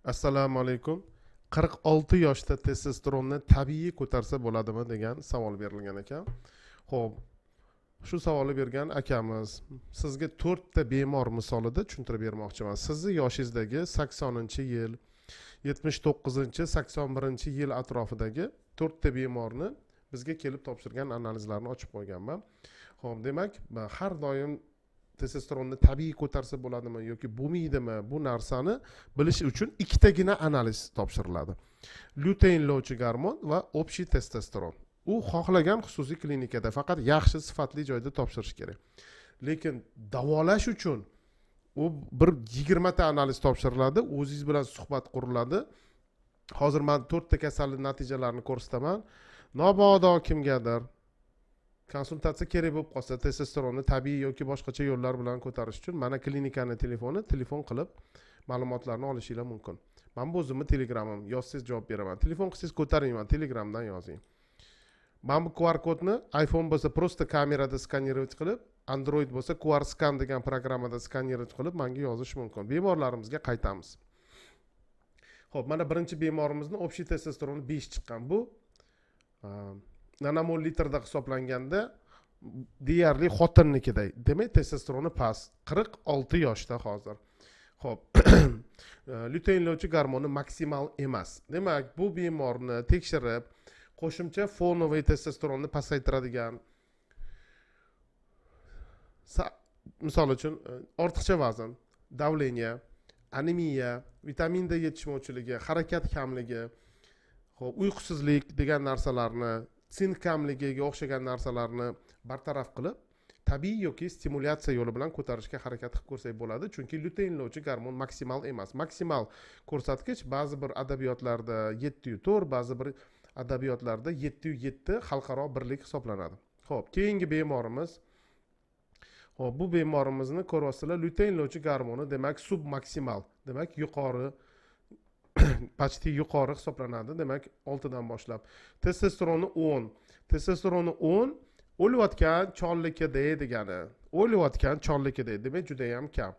Assalomu alaykum. 46 yoshda testosteronni tabiiy ko'tarsa bo'ladimi degan savol berilgan ekan. Xo'p, shu savolni bergan akamiz sizga 4 ta bemor misolida tushuntirib bermoqchiman. Sizni yoshingizdagi 80-yil, 79-chi, 81-yil atrofidagi 4 ta bemorni bizga kelib topshirgan analizlarni ochib qo'yganman. Xo'p, demak, har doim testosteronni tabiiy ko'tarsa bo'ladimi yoki bo'lmaydimi, bu narsani bilish uchun ikkitagina analiz topshiriladi. Lyuteinlovchi gormon va общий testosteron. U xohlagan xususiy klinikada faqat yaxshi sifatli joyda topshirish kerak. Lekin davolash uchun u bir 20 ta analiz topshiriladi, o'zingiz bilan suhbat quriladi. Hozir men 4 ta kasallik natijalarini ko'rsataman. Mabodo kimgadir konsultatsiya kerak bo'lib qolsa, testosteronni tabiiy yoki boshqacha yo'llar bilan ko'tarish uchun mana klinikani telefon qilib ma'lumotlarni olishinglar mumkin. Men bu o'zimni telegramim, yozsangiz javob beraman. Telefon qilsangiz ko'taringman, telegramdan yozing. Men bu QR kodni iPhone bo'lsa prosta kamerada skanerovat qilib, Android bo'lsa QR scan degan programmada skanerovat qilib menga yozish mumkin. Bemorlarimizga qaytamiz. Xo'p, mana birinchi bemorimizni общий testosteroni 5 chiqqan. Bu nanomol litrda hisoblanganda deyarli xotinnikiday. Demak, testosteroni past, 46 yoshda hozir. Xo'p, lyuteinlovchi gormoni maksimal emas. Demak, bu bemorni tekshirib, qo'shimcha fonoviy testosteronni pasaytiradigan, misol uchun ortiqcha vazn, davleniya, anemiya, vitamin D yetishmovchiligi, harakat kamligi, xo'p, uyqusizlik degan narsalarni, sink kamligiga o'xshagan narsalarni bartaraf qilib, tabiiy yoki stimulyatsiya yo'li bilan ko'tarishga harakat qilib ko'rsak bo'ladi, chunki lyuteinlovchi gormon maksimal emas. Maksimal ko'rsatkich ba'zi bir adabiyotlarda 7/4, ba'zi bir adabiyotlarda 7/7 xalqaro birlik hisoblanadi. Xo'p, keyingi bemorimiz. Xo'p, bu bemorimizni ko'ryapsizlar, lyuteinlovchi gormoni demak submaksimal, demak yuqori почти yuqori hisoblanadi. Demak 6 dan boshlab. Testosteroni 10. Testosteroni 10 o'layotgan chollikida degani. O'layotgan chollikida, demak juda ham kam.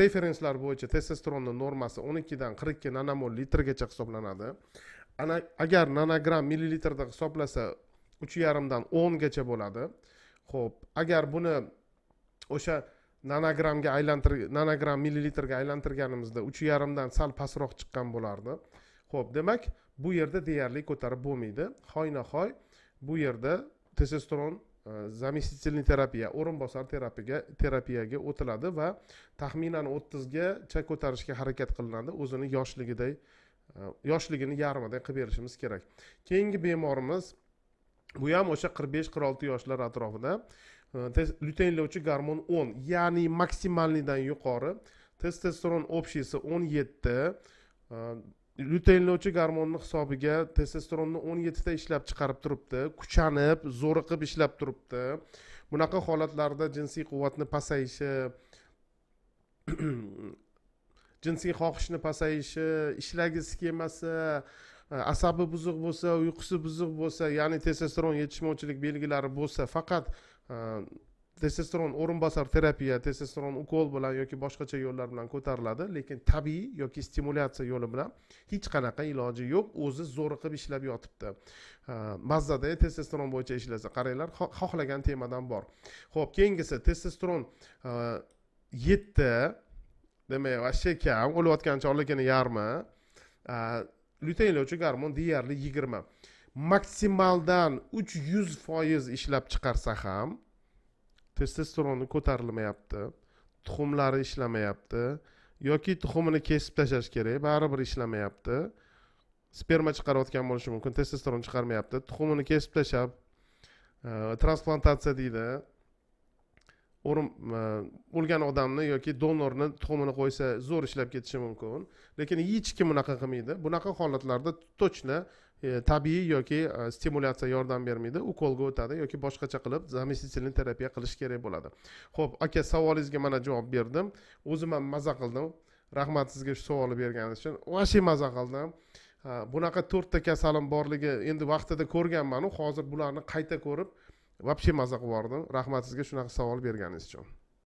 Referenslar bo'yicha testosteronning normasi 12 dan 42 nanomol litrgacha hisoblanadi. Agar nanogram millilitrda hisoblasa 3,5 dan 10 gacha bo'ladi. Xo'p, agar buni o'sha nanogram millilitrga aylantirganimizda 3,5 dan sal pastroq chiqqan bo'lardi. Xo'p, demak, bu yerda deyarli ko'tarib bo'lmaydi. Hoynahoy bu yerda testosteron zamestительный terapiya, o'rinbosar terapiyaga o'tiladi va taxminan 30 gacha ko'tarishga harakat qilinadi. O'zini yoshligini yarmiday qilib berishimiz kerak. Keyingi bemorimiz bu ham o'sha 45-46 yoshlar atrofida. Lyuteinlovchi gormon 10, ya'ni maksimalnidan yuqori, testosteron общийsi 17. Lyuteinlovchi gormonni hisobiga testosteronni 17 ta ishlab chiqarib turibdi, kuchanib, zo'riqib ishlab turibdi. Bunaqa holatlarda jinsiy quvvatni pasayishi, jinsiy xohishni pasayishi, ishlagisi kelmasa, asabi buzuq bo'lsa, uyqusi buzuq bo'lsa, ya'ni testosteron yetishmovchilik belgilari bo'lsa, faqat testosteron o'rinbosar terapiya, testosteron ukol bilan yoki boshqacha yo'llar bilan ko'tariladi, lekin tabiiy yoki stimulyatsiya yo'li bilan hech qanaqa iloji yo'q, o'zi zo'riqib ishlab yotibdi. Mazzada testosteron bo'yicha ishlasa, qaranglar, xohlagan temadan bor. Xo'p, keyingisi testosteron 7, demak, vashshe kam, o'layotgan chorligini yarmi, lyuteinlovchi gormon deyarli 20. Maksimaldan 300% ishlab chiqarsa ham testosteronni ko'tarilmayapti, tuxumlari ishlamayapti yoki tuxumini kesib tashlash kerak, baribir ishlamayapti. Sperma chiqarayotgan bo'lishi mumkin, testosteron chiqarmayapti. Tuxumini kesib tashlab transplantatsiya deydi. O'lgan odamni yoki donorni tuxumini qo'ysa zo'r ishlab ketishi mumkin, lekin hech kim bunaqa qilmaydi. Bunaqa holatlarda точно tabiiy yoki stimulyatsiya yordam bermaydi, ukolga o'tadi yoki boshqacha qilib zamestительный terapiya qilish kerak bo'ladi. Xo'p, aka, savolingizga mana javob berdim. O'zim ham maza qildim. Rahmat sizga shu savolni berganingiz uchun. Vashi maza qildim. Bunaqa 4 ta kasalim borligi endi vaqtida ko'rganman, hozir bularni qayta ko'rib, вообще maza qilib bordim. Rahmat sizga shunaqa savol berganingiz uchun.